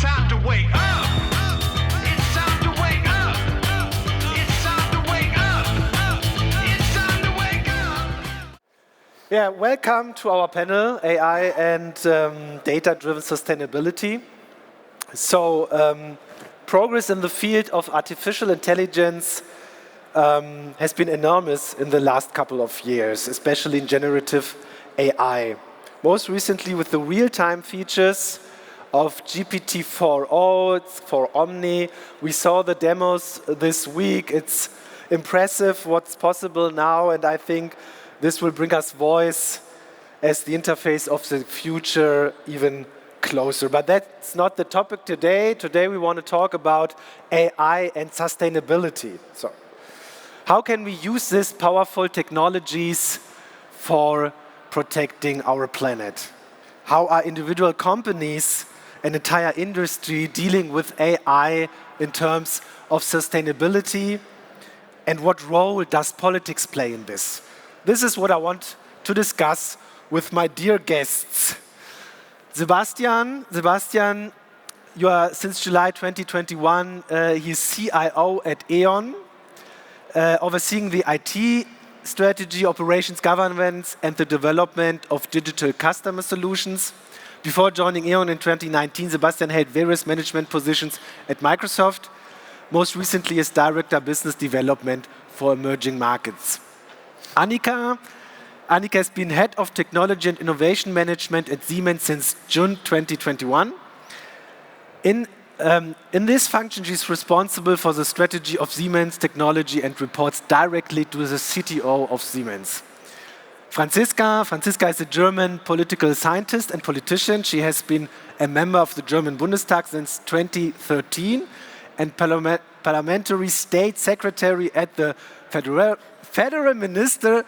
time to wake up. It's time to wake up. It's time to wake up. It's time to wake up. Yeah, welcome to our panel, AI and data-driven sustainability. So, progress in the field of artificial intelligence has been enormous in the last couple of years, especially in generative AI. Most recently with the real-time features of GPT-4o for Omni. We saw the demos this week. It's impressive what's possible now, and I think this will bring us voice as the interface of the future even closer. But that's not the topic today. Today we want to talk about AI and sustainability. So, how can we use these powerful technologies for protecting our planet? How are individual companies and entire industry dealing with AI in terms of sustainability? And what role does politics play in this? This is what I want to discuss with my dear guests. Sebastian, you are since July 2021, he's CIO at E.ON, overseeing the IT strategy, operations, governance, and the development of digital customer solutions. Before joining E.ON in 2019, Sebastian held various management positions at Microsoft, most recently as Director of Business Development for Emerging Markets. Annika has been Head of Technology and Innovation Management at Siemens since June 2021. In this function, she's responsible for the strategy of Siemens technology and reports directly to the CTO of Siemens. Franziska is a German political scientist and politician. She has been a member of the German Bundestag since 2013 and Parliamentary State Secretary at the Federal Minister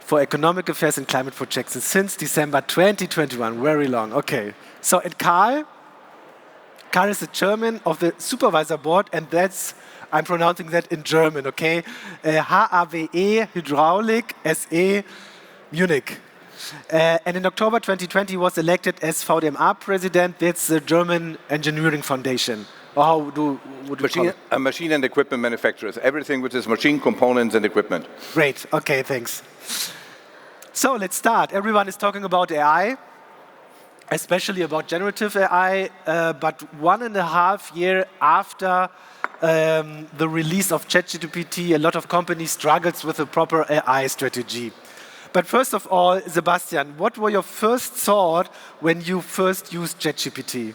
for Economic Affairs and Climate Projects since December 2021. Very long. Okay. So, and Karl is the chairman of the supervisor board, and I'm pronouncing that in German, okay? HAWE Hydraulik SE Munich. And in October 2020, he was elected as VDMA president. That's the German Engineering Foundation. Or how would you call it? A machine and equipment manufacturers. Everything which is machine components and equipment. Great. Okay, thanks. So let's start. Everyone is talking about AI, especially about generative AI, but 1.5 years after the release of ChatGPT, a lot of companies struggled with a proper AI strategy. But first of all, Sebastian, what were your first thoughts when you first used ChatGPT?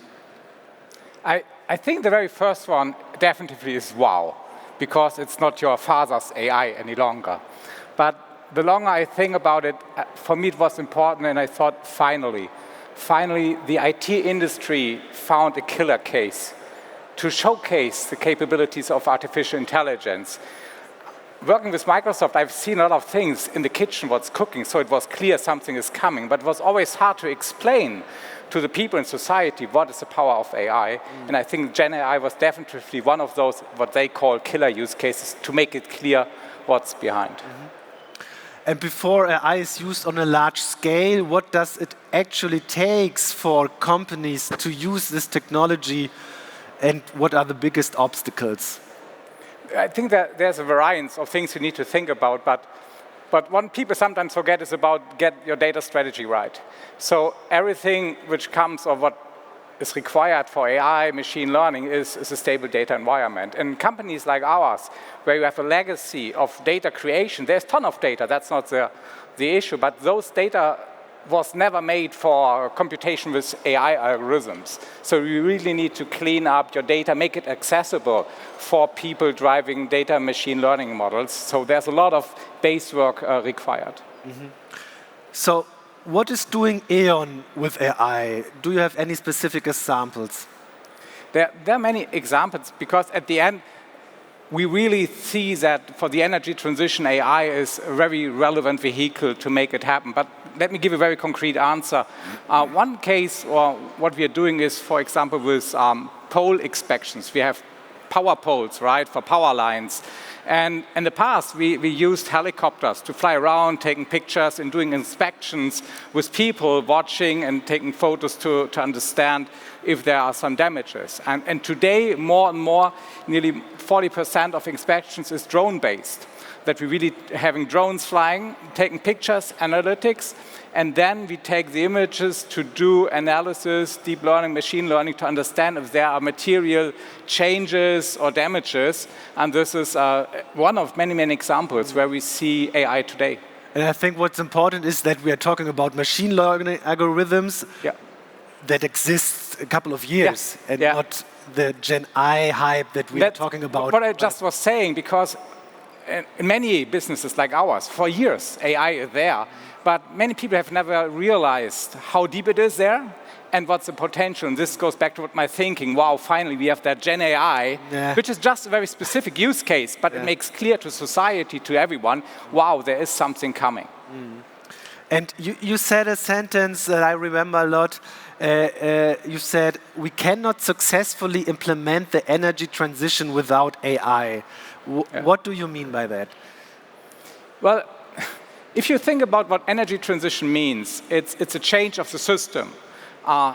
I think the very first one definitely is wow, because it's not your father's AI any longer. But the longer I think about it, for me it was important, and I thought finally the IT industry found a killer case to showcase the capabilities of artificial intelligence. Working with Microsoft, I've seen a lot of things in the kitchen, what's cooking, so it was clear something is coming, but it was always hard to explain to the people in society what is the power of AI. And I think Gen AI was definitely one of those, what they call killer use cases, to make it clear what's behind. And before AI is used on a large scale, what does it actually take for companies to use this technology, and what are the biggest obstacles? I think that there's a variance of things you need to think about, but what people sometimes forget is about get your data strategy right. So everything which comes or what is required for AI, machine learning, is a stable data environment. And companies like ours, where you have a legacy of data creation, there's a ton of data, that's not the issue, but those data was never made for computation with AI algorithms. So you really need to clean up your data, make it accessible for people driving data machine learning models. So there's a lot of base work required. So what is doing E.ON with AI? Do you have any specific examples? There are many examples, because at the end, we really see that for the energy transition, AI is a very relevant vehicle to make it happen. But let me give a very concrete answer. One case, or what we are doing is, for example, with coal inspections. We have power poles, right, for power lines. And in the past, we used helicopters to fly around, taking pictures and doing inspections with people watching and taking photos to understand if there are some damages. And today, more and more, nearly 40% of inspections is drone-based, that we really having drones flying, taking pictures, analytics, and then we take the images to do analysis, deep learning, machine learning, to understand if there are material changes or damages. And this is one of many, many examples where we see AI today. And I think what's important is that we are talking about machine learning algorithms that exist a couple of years and not the Gen I hype that we are talking about. What I just was saying, because in many businesses like ours, for years, AI is there, but many people have never realized how deep it is there and what's the potential. And this goes back to what my thinking, wow, finally we have that Gen AI, which is just a very specific use case, but it makes clear to society, to everyone, wow, there is something coming. And you said a sentence that I remember a lot. You said, we cannot successfully implement the energy transition without AI. What do you mean by that? Well, if you think about what energy transition means, it's a change of the system.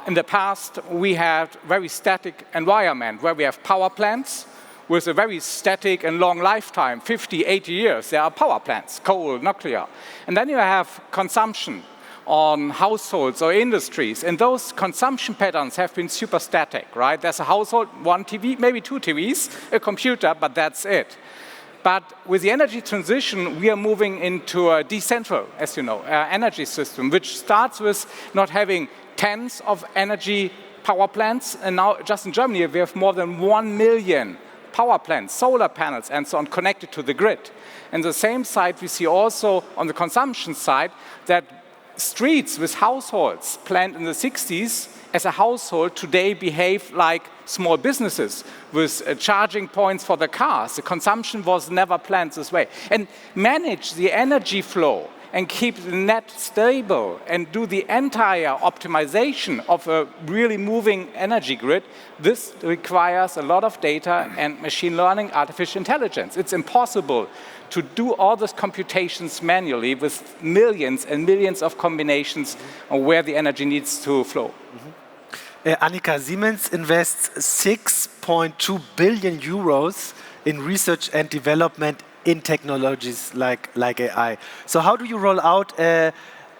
In the past, we had very static environment where we have power plants with a very static and long lifetime, 50, 80 years. There are power plants, coal, nuclear. And then you have consumption on households or industries. And those consumption patterns have been super static, right? There's a household, one TV, maybe two TVs, a computer, but that's it. But with the energy transition, we are moving into a decentral, as you know, energy system, which starts with not having tens of energy power plants. And now, just in Germany, we have more than 1 million power plants, solar panels, and so on, connected to the grid. And the same side, we see also on the consumption side that streets with households planned in the 60s as a household today behave like small businesses with charging points for the cars. The consumption was never planned this way. And manage the energy flow and keep the net stable and do the entire optimization of a really moving energy grid, this requires a lot of data and machine learning, artificial intelligence. It's impossible to do all those computations manually with millions and millions of combinations on where the energy needs to flow. Annika, Siemens invests 6.2 billion euros in research and development in technologies like AI. So how do you roll out a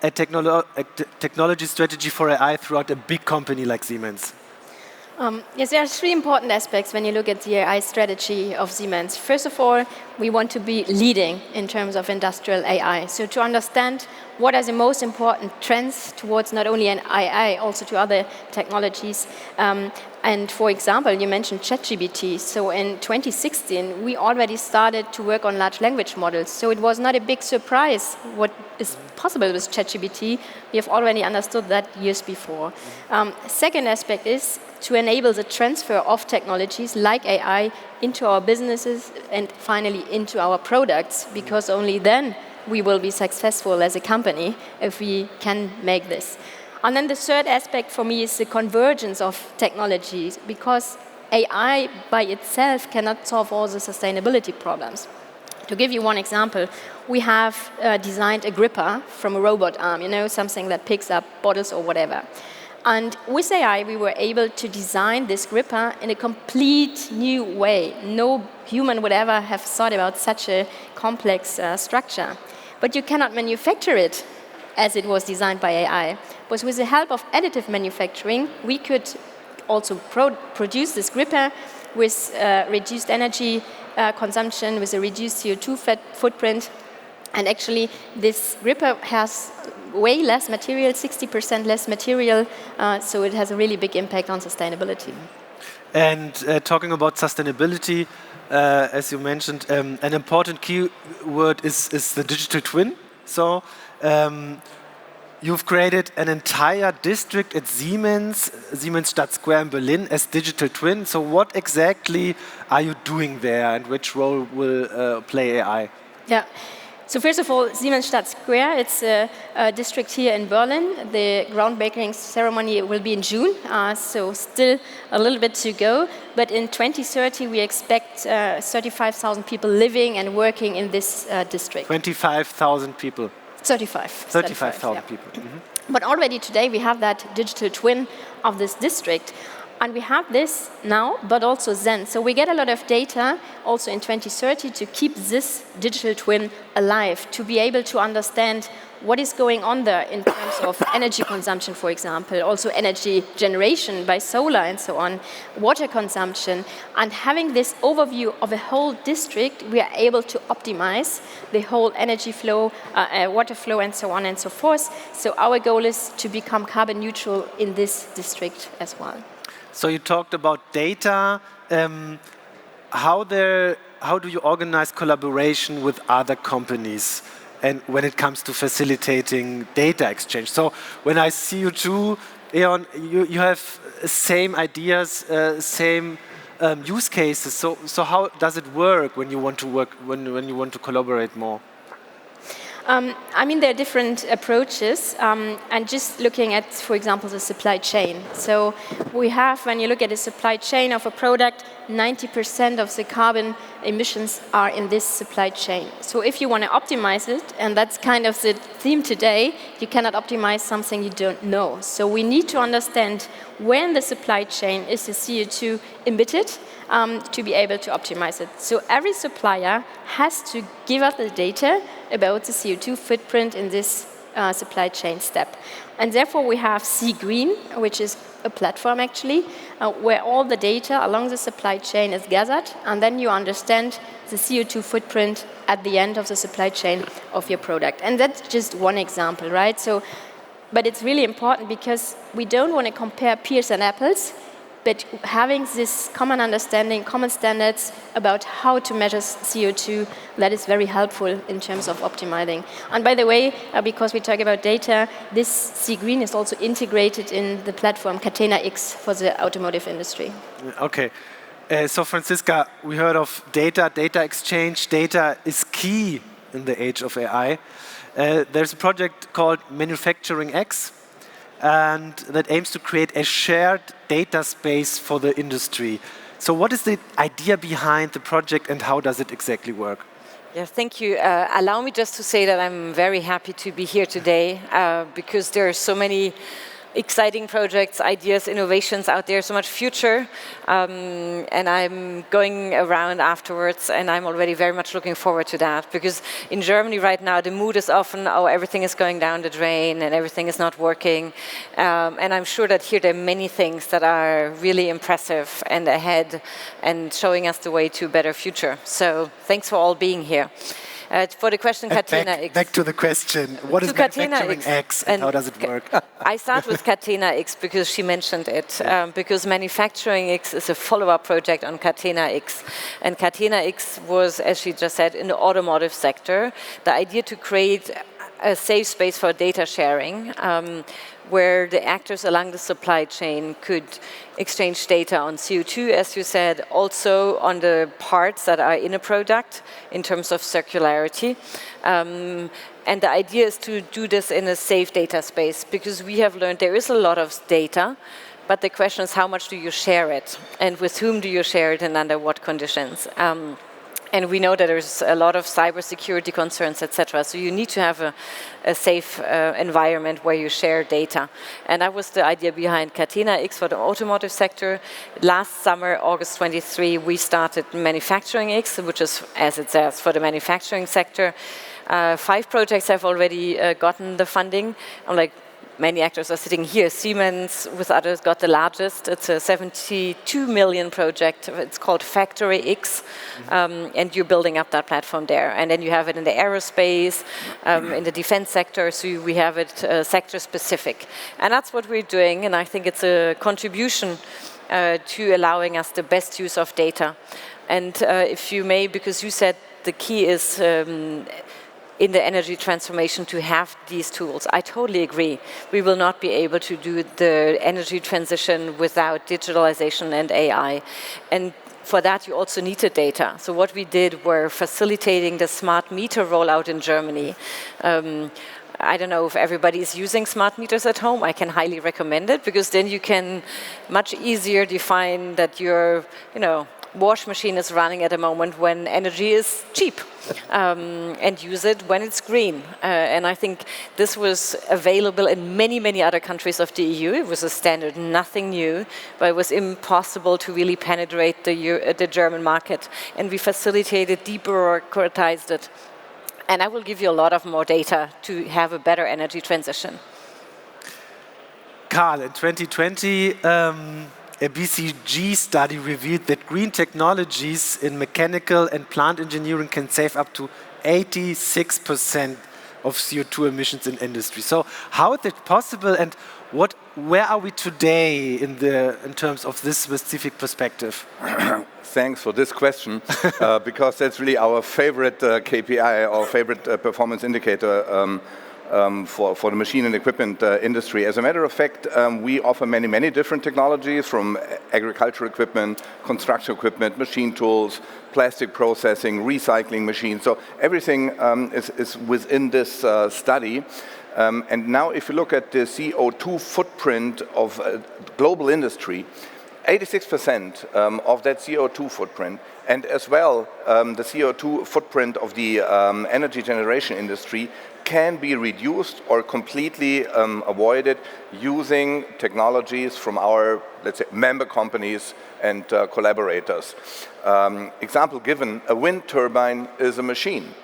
technology strategy for AI throughout a big company like Siemens? Yes, there are three important aspects when you look at the AI strategy of Siemens. First of all, we want to be leading in terms of industrial AI. So to understand what are the most important trends towards not only an AI, also to other technologies. And for example, you mentioned ChatGPT. So in 2016, we already started to work on large language models. So it was not a big surprise what is possible with ChatGPT. We have already understood that years before. Second aspect is to enable the transfer of technologies like AI into our businesses and finally into our products, because only then we will be successful as a company if we can make this. And then the third aspect for me is the convergence of technologies, because AI by itself cannot solve all the sustainability problems. To give you one example, we have designed a gripper from a robot arm, you know, something that picks up bottles or whatever. And with AI, we were able to design this gripper in a complete new way. No human would ever have thought about such a complex structure. But you cannot manufacture it as it was designed by AI. But with the help of additive manufacturing, we could also produce this gripper with reduced energy consumption, with a reduced CO2 footprint. And actually, this gripper has way less material, 60% less material, so it has a really big impact on sustainability. And talking about sustainability, as you mentioned, an important keyword is the digital twin. So you've created an entire district at Siemens Stadt Square in Berlin as digital twin. So what exactly are you doing there, and which role will play AI? Yeah. So first of all, Siemensstadt Square, it's a district here in Berlin. The groundbreaking ceremony will be in June, so still a little bit to go. But in 2030, we expect 35,000 people living and working in this district. 25,000 people. 35,000 yeah. people. But already today, we have that digital twin of this district. And we have this now, but also then. So we get a lot of data also in 2030 to keep this digital twin alive, to be able to understand what is going on there in terms of energy consumption, for example, also energy generation by solar and so on, water consumption. And having this overview of a whole district, we are able to optimize the whole energy flow, water flow, and so on and so forth. So our goal is to become carbon neutral in this district as well. So you talked about data. How do you organize collaboration with other companies, and when it comes to facilitating data exchange? So when I see you two, E.ON, you have same ideas, same use cases. So how does it work when you want to when you want to collaborate more? I mean, there are different approaches, and just looking at, for example, the supply chain. So we have, when you look at the supply chain of a product, 90% of the carbon emissions are in this supply chain. So if you want to optimize it, and that's kind of the theme today, you cannot optimize something you don't know. So we need to understand where in the supply chain is the CO2 emitted, to be able to optimize it. So every supplier has to give us the data about the CO2 footprint in this supply chain step. And therefore we have Green, which is a platform actually, where all the data along the supply chain is gathered, and then you understand the CO2 footprint at the end of the supply chain of your product. And that's just one example, right? So, but it's really important because we don't want to compare pears and apples, but having this common understanding, common standards about how to measure CO2, that is very helpful in terms of optimizing. And by the way, because we talk about data, this Green is also integrated in the platform Catena-X for the automotive industry. Okay. So Franziska, we heard of data exchange. Data is key in the age of AI. There's a project called Manufacturing X, and that aims to create a shared data space for the industry. So what is the idea behind the project, and how does it exactly work? Yeah, thank you. Allow me just to say that I'm very happy to be here today because there are so many exciting projects, ideas, innovations out there, so much future. And I'm going around afterwards, and I'm already very much looking forward to that, because in Germany right now, the mood is often, oh, everything is going down the drain and everything is not working. And I'm sure that here there are many things that are really impressive and ahead and showing us the way to a better future. So thanks for all being here. For the question, Catena-X. Back to the question. What is Manufacturing X and how does it work? I start with Catena-X because she mentioned it. Because Manufacturing X is a follow-up project on Catena-X. And Catena-X was, as she just said, in the automotive sector. The idea to create a safe space for data sharing, where the actors along the supply chain could exchange data on CO2, as you said, also on the parts that are in a product in terms of circularity. And the idea is to do this in a safe data space, because we have learned there is a lot of data, but the question is how much do you share it, and with whom do you share it, and under what conditions. And we know that there's a lot of cybersecurity concerns, etc. So you need to have a safe environment where you share data. And that was the idea behind Catena-X for the automotive sector. Last summer, August 23, we started Manufacturing X, which is, as it says, for the manufacturing sector. 5 projects have already gotten the funding. Many actors are sitting here. Siemens, with others, got the largest. It's a 72 million project. It's called Factory X, and you're building up that platform there. And then you have it in the aerospace, in the defense sector, so we have it sector-specific. And that's what we're doing, and I think it's a contribution to allowing us the best use of data. And if you may, because you said the key is in the energy transformation to have these tools. I totally agree. We will not be able to do the energy transition without digitalization and AI. And for that, you also needed data. So what we did were facilitating the smart meter rollout in Germany. I don't know if everybody is using smart meters at home. I can highly recommend it, because then you can much easier define that your, wash machine is running at a moment when energy is cheap, and use it when it's green. And I think this was available in many, many other countries of the EU. It was a standard, nothing new, but it was impossible to really penetrate the German market. And we facilitated, debureaucratized it. And I will give you a lot of more data to have a better energy transition. Karl, in 2020, a BCG study revealed that green technologies in mechanical and plant engineering can save up to 86% of CO2 emissions in industry. So how is it possible, and where are we today in terms of this specific perspective? Thanks for this question, because that's really our favorite KPI, our favorite performance indicator for the machine and equipment industry. As a matter of fact, we offer many, many different technologies, from agricultural equipment, construction equipment, machine tools, plastic processing, recycling machines. So everything is within this study. And now if you look at the CO2 footprint of global industry, 86% of that CO2 footprint, and as well the CO2 footprint of the energy generation industry, can be reduced or completely avoided using technologies from our, let's say, member companies and collaborators. Example given, a wind turbine is a machine.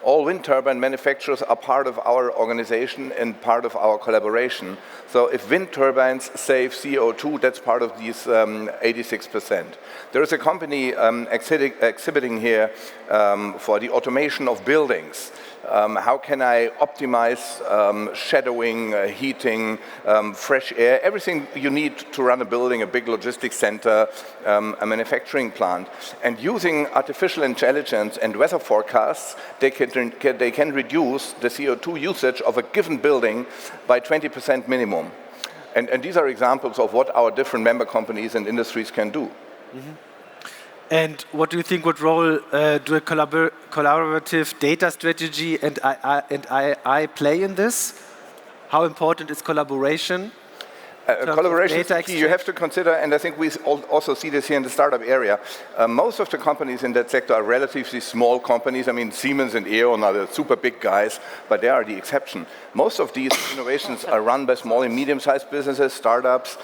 All wind turbine manufacturers are part of our organization and part of our collaboration. So if wind turbines save CO2, that's part of these 86%. There is a company exhibiting here for the automation of buildings. How can I optimize shadowing, heating, fresh air, everything you need to run a building, a big logistics center, a manufacturing plant. And using artificial intelligence and weather forecasts, they can reduce the CO2 usage of a given building by 20% minimum. And these are examples of what our different member companies and industries can do. Mm-hmm. And what do you think, what role do a collaborative data strategy and AI play in this? How important is collaboration? Collaboration is key. You have to consider, and I think we also see this here in the startup area, most of the companies in that sector are relatively small companies. I mean, Siemens and E.ON are the super big guys, but they are the exception. Most of these innovations are run by small and medium-sized businesses, startups,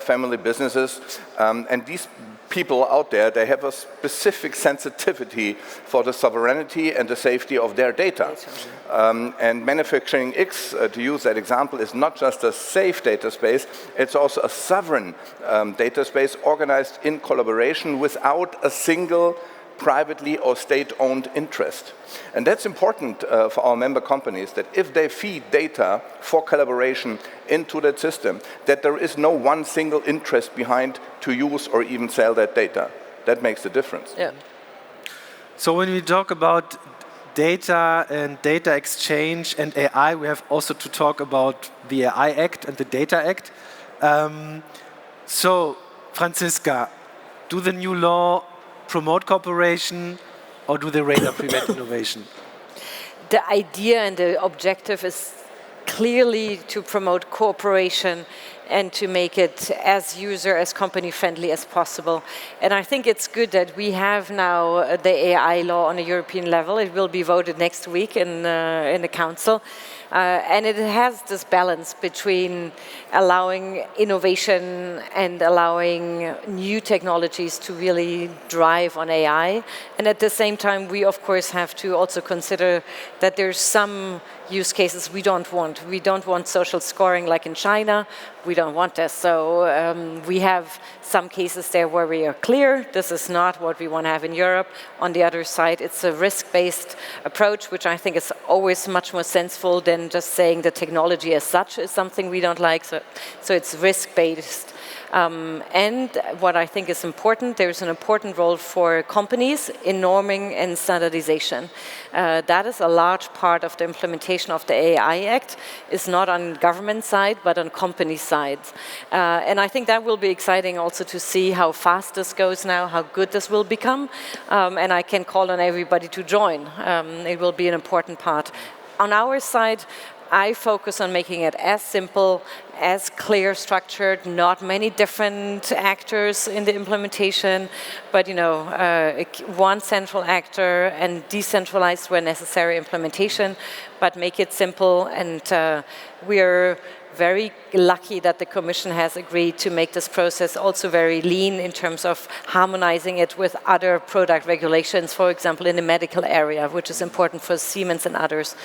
family businesses, and these people out there, they have a specific sensitivity for the sovereignty and the safety of their data. And Manufacturing X, to use that example, is not just a safe data space, it's also a sovereign data space organized in collaboration without a single privately or state-owned interest. And that's important for our member companies, that if they feed data for collaboration into that system, that there is no one single interest behind to use or even sell that data. That makes the difference. Yeah. So when we talk about data and data exchange and AI, we have also to talk about the AI Act and the Data Act. So, Franziska, do the new law promote cooperation, or do they rather prevent innovation? The idea and the objective is clearly to promote cooperation and to make it as user, as company friendly as possible. And I think it's good that we have now the AI law on a European level. It will be voted next week in the Council. And it has this balance between allowing innovation and allowing new technologies to really drive on AI. And at the same time, we of course have to also consider that there's some use cases we don't want. We don't want social scoring like in China. We don't want this. So we have some cases there where we are clear, this is not what we want to have in Europe. On the other side, it's a risk-based approach, which I think is always much more sensible than just saying the technology as such is something we don't like. So it's risk-based. And what I think is important, there's an important role for companies in norming and standardization. That is a large part of the implementation of the AI Act. It's not on government side, but on company side. And I think that will be exciting also to see how fast this goes now, how good this will become. And I can call on everybody to join. It will be an important part. On our side, I focus on making it as simple, as clear structured, not many different actors in the implementation, but one central actor and decentralized where necessary implementation, but make it simple. And we're very lucky that the Commission has agreed to make this process also very lean in terms of harmonizing it with other product regulations, for example, in the medical area, which is important for Siemens and others.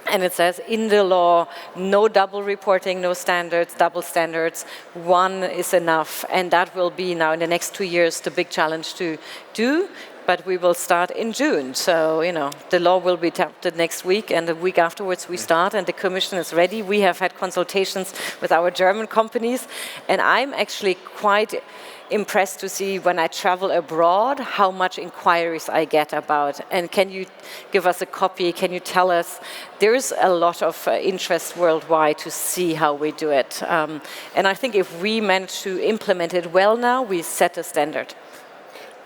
And it says in the law, no double reporting, no standards, double standards, one is enough. And that will be now in the next 2 years the big challenge to do. But we will start in June. So, the law will be adopted next week, and the week afterwards we start, and the Commission is ready. We have had consultations with our German companies, and I'm actually quite impressed to see when I travel abroad how much inquiries I get about. And can you give us a copy? Can you tell us? There's a lot of interest worldwide to see how we do it. And I think if we manage to implement it well now, we set a standard.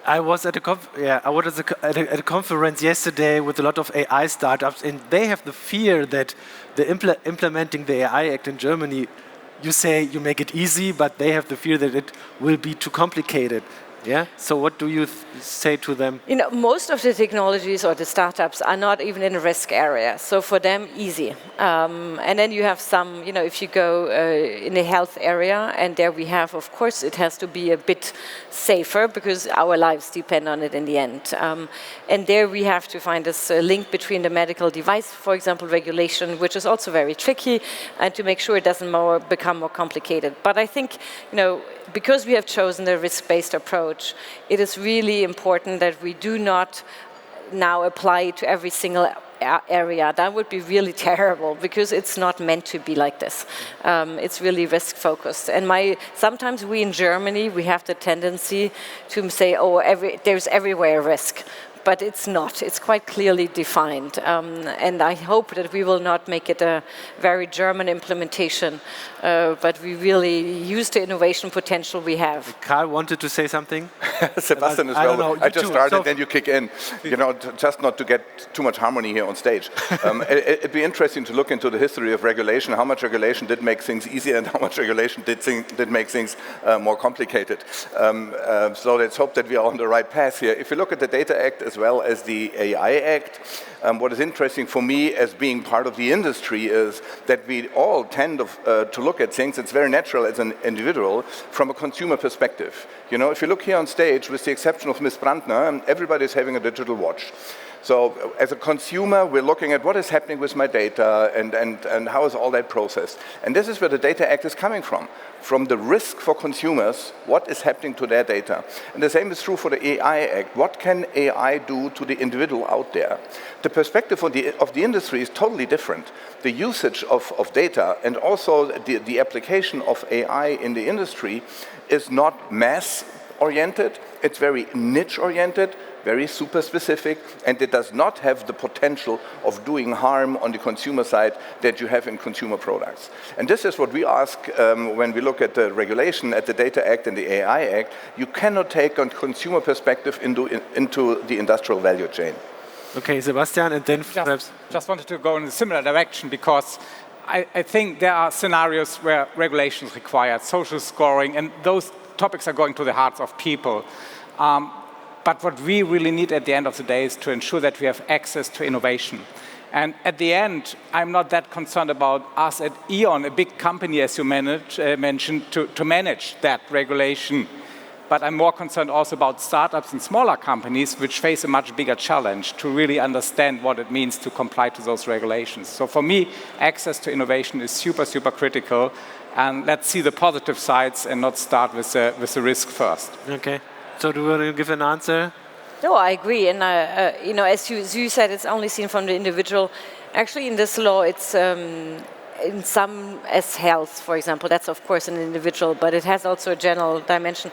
I was at a conference yesterday with a lot of AI startups, and they have the fear that implementing the AI Act in Germany, you say you make it easy, but they have the fear that it will be too complicated. Yeah. So what do you say to them? Most of the technologies or the startups are not even in a risk area. So for them, easy. And then you have some, if you go in the health area, and there we have, of course, it has to be a bit safer because our lives depend on it in the end. And there we have to find this link between the medical device, for example, regulation, which is also very tricky, and to make sure it doesn't become more complicated. But I think, because we have chosen the risk-based approach, it is really important that we do not now apply it to every single area. That would be really terrible because it's not meant to be like this. It's really risk-focused. And sometimes we in Germany, we have the tendency to say, there's everywhere risk. But it's not. It's quite clearly defined. And I hope that we will not make it a very German implementation, but we really use the innovation potential we have. Karl wanted to say something? Sebastian as well. I just started, then you kick in. Just not to get too much harmony here on stage. It'd be interesting to look into the history of regulation, how much regulation did make things easier and how much regulation did make things more complicated. So let's hope that we are on the right path here. If you look at the Data Act as well as the AI Act, what is interesting for me as being part of the industry is that we all tend to look at things, it's very natural as an individual, from a consumer perspective. If you look here on stage, with the exception of Ms. Brantner, everybody's having a digital watch. So as a consumer, we're looking at what is happening with my data and how is all that processed. And this is where the Data Act is coming from the risk for consumers, what is happening to their data. And the same is true for the AI Act. What can AI do to the individual out there? The perspective of the industry is totally different. The usage of data and also the application of AI in the industry is not mass-oriented, it's very niche-oriented, very super specific, and it does not have the potential of doing harm on the consumer side that you have in consumer products. And this is what we ask when we look at the regulation, at the Data Act and the AI Act. You cannot take a consumer perspective into the industrial value chain. Okay, Sebastian, and then perhaps... Just wanted to go in a similar direction because I think there are scenarios where regulation is required, social scoring, and those topics are going to the hearts of people. But what we really need at the end of the day is to ensure that we have access to innovation. And at the end, I'm not that concerned about us at E.ON, a big company, as you mentioned, to manage that regulation. But I'm more concerned also about startups and smaller companies, which face a much bigger challenge to really understand what it means to comply to those regulations. So for me, access to innovation is super, super critical. And let's see the positive sides and not start with the risk first. Okay. So do you want to give an answer? No, I agree. And, as you said, it's only seen from the individual. Actually, in this law, it's in some as health, for example. That's of course an individual, but it has also a general dimension.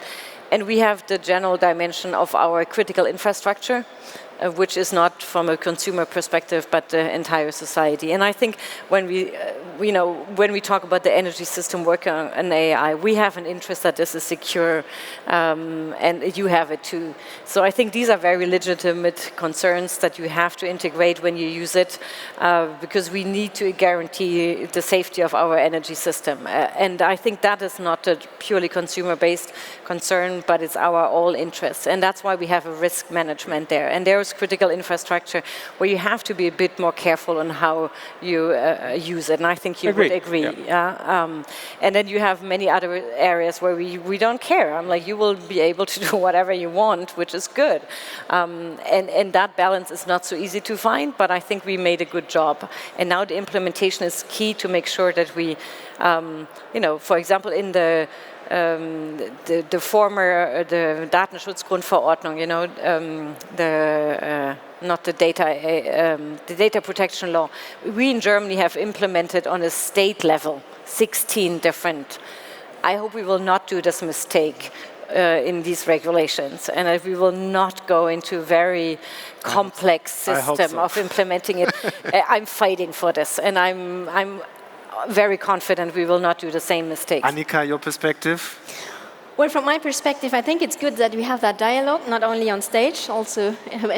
And we have the general dimension of our critical infrastructure, which is not from a consumer perspective, but the entire society. And I think when we talk about the energy system working on AI, we have an interest that this is secure, and you have it too. So I think these are very legitimate concerns that you have to integrate when you use it, because we need to guarantee the safety of our energy system. And I think that is not a purely consumer-based concern, but it's our all interest. And that's why we have a risk management there. And there is critical infrastructure where you have to be a bit more careful on how you use it. And I think you would agree. Yeah. And then you have many other areas where we don't care. I'm like, you will be able to do whatever you want, which is good. And that balance is not so easy to find, but I think we made a good job. And now the implementation is key to make sure that we, for example, in the former the Datenschutzgrundverordnung, not the data protection law. We in Germany have implemented on a state level 16 different. I hope we will not do this mistake in these regulations, and that we will not go into a very complex system of implementing it. I'm fighting for this, and I'm very confident we will not do the same mistakes. Annika, your perspective? Well, from my perspective, I think it's good that we have that dialogue, not only on stage, also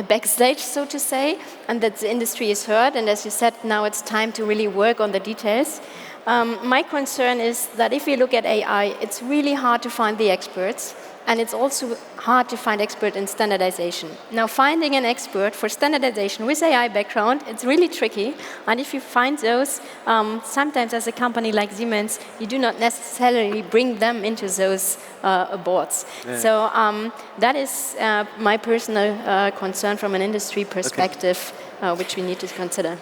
backstage, so to say, and that the industry is heard. And as you said, now it's time to really work on the details. My concern is that if we look at AI, it's really hard to find the experts, and it's also hard to find experts in standardization. Now, finding an expert for standardization with AI background, it's really tricky. And if you find those, sometimes as a company like Siemens, you do not necessarily bring them into those boards. Yeah. So that is my personal concern from an industry perspective, which we need to consider.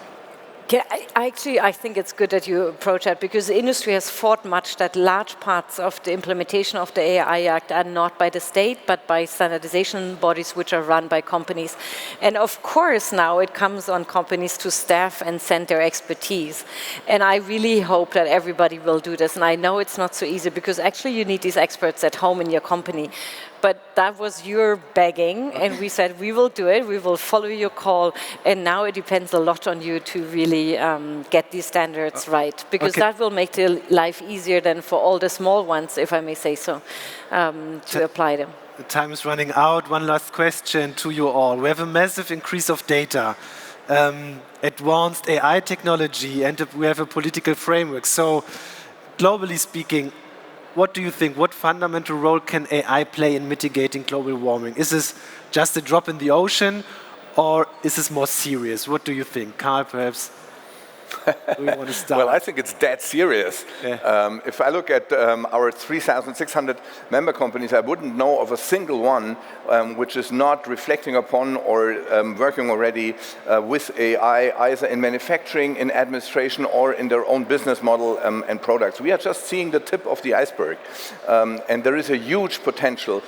Yeah, I think it's good that you approach that, because the industry has fought much that large parts of the implementation of the AI Act are not by the state, but by standardization bodies which are run by companies. And of course now it comes on companies to staff and send their expertise. And I really hope that everybody will do this. And I know it's not so easy, because actually you need these experts at home in your company. But that was your begging, and we said we will do it, we will follow your call, and now it depends a lot on you to really get these standards right, because that will make the life easier than for all the small ones, if I may say so, to apply them. The time is running out. One last question to you all. We have a massive increase of data, advanced AI technology, and we have a political framework. So, globally speaking, what do you think? What fundamental role can AI play in mitigating global warming? Is this just a drop in the ocean, or is this more serious? What do you think? Karl, perhaps? Do you want to start? Well, I think it's dead serious. Yeah. If I look at our 3,600 member companies, I wouldn't know of a single one which is not reflecting upon or working already with AI, either in manufacturing, in administration, or in their own business model and products. We are just seeing the tip of the iceberg. And there is a huge potential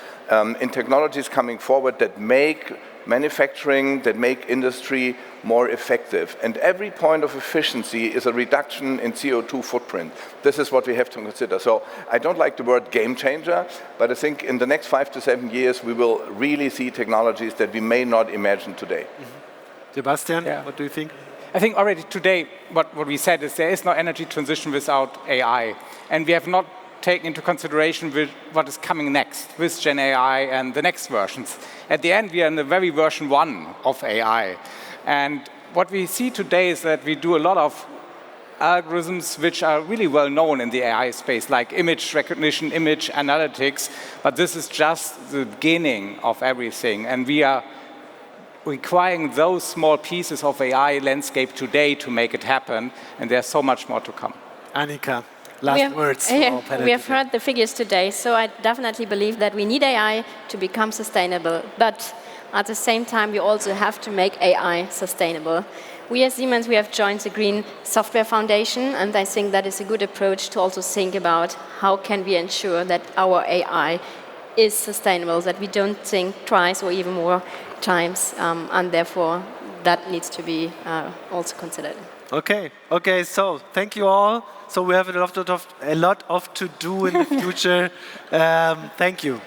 in technologies coming forward that make manufacturing, that make industry more effective. And every point of efficiency is a reduction in CO2 footprint. This is what we have to consider. So I don't like the word game changer, but I think in the next 5 to 7 years, we will really see technologies that we may not imagine today. Mm-hmm. Sebastian, what do you think? I think already today, what we said is there is no energy transition without AI. And we have not taken into consideration what is coming next with Gen AI and the next versions. At the end, we are in the very version 1 of AI. And what we see today is that we do a lot of algorithms which are really well known in the AI space, like image recognition, image analytics, but this is just the beginning of everything. And we are requiring those small pieces of AI landscape today to make it happen, and there's so much more to come. Annika, last words. We have heard the figures today, so I definitely believe that we need AI to become sustainable, but at the same time, we also have to make AI sustainable. We as Siemens, we have joined the Green Software Foundation, and I think that is a good approach to also think about how can we ensure that our AI is sustainable, that we don't think twice or even more times, and therefore that needs to be also considered. Okay, okay, so thank you all. So we have a lot of to do in the future. Thank you.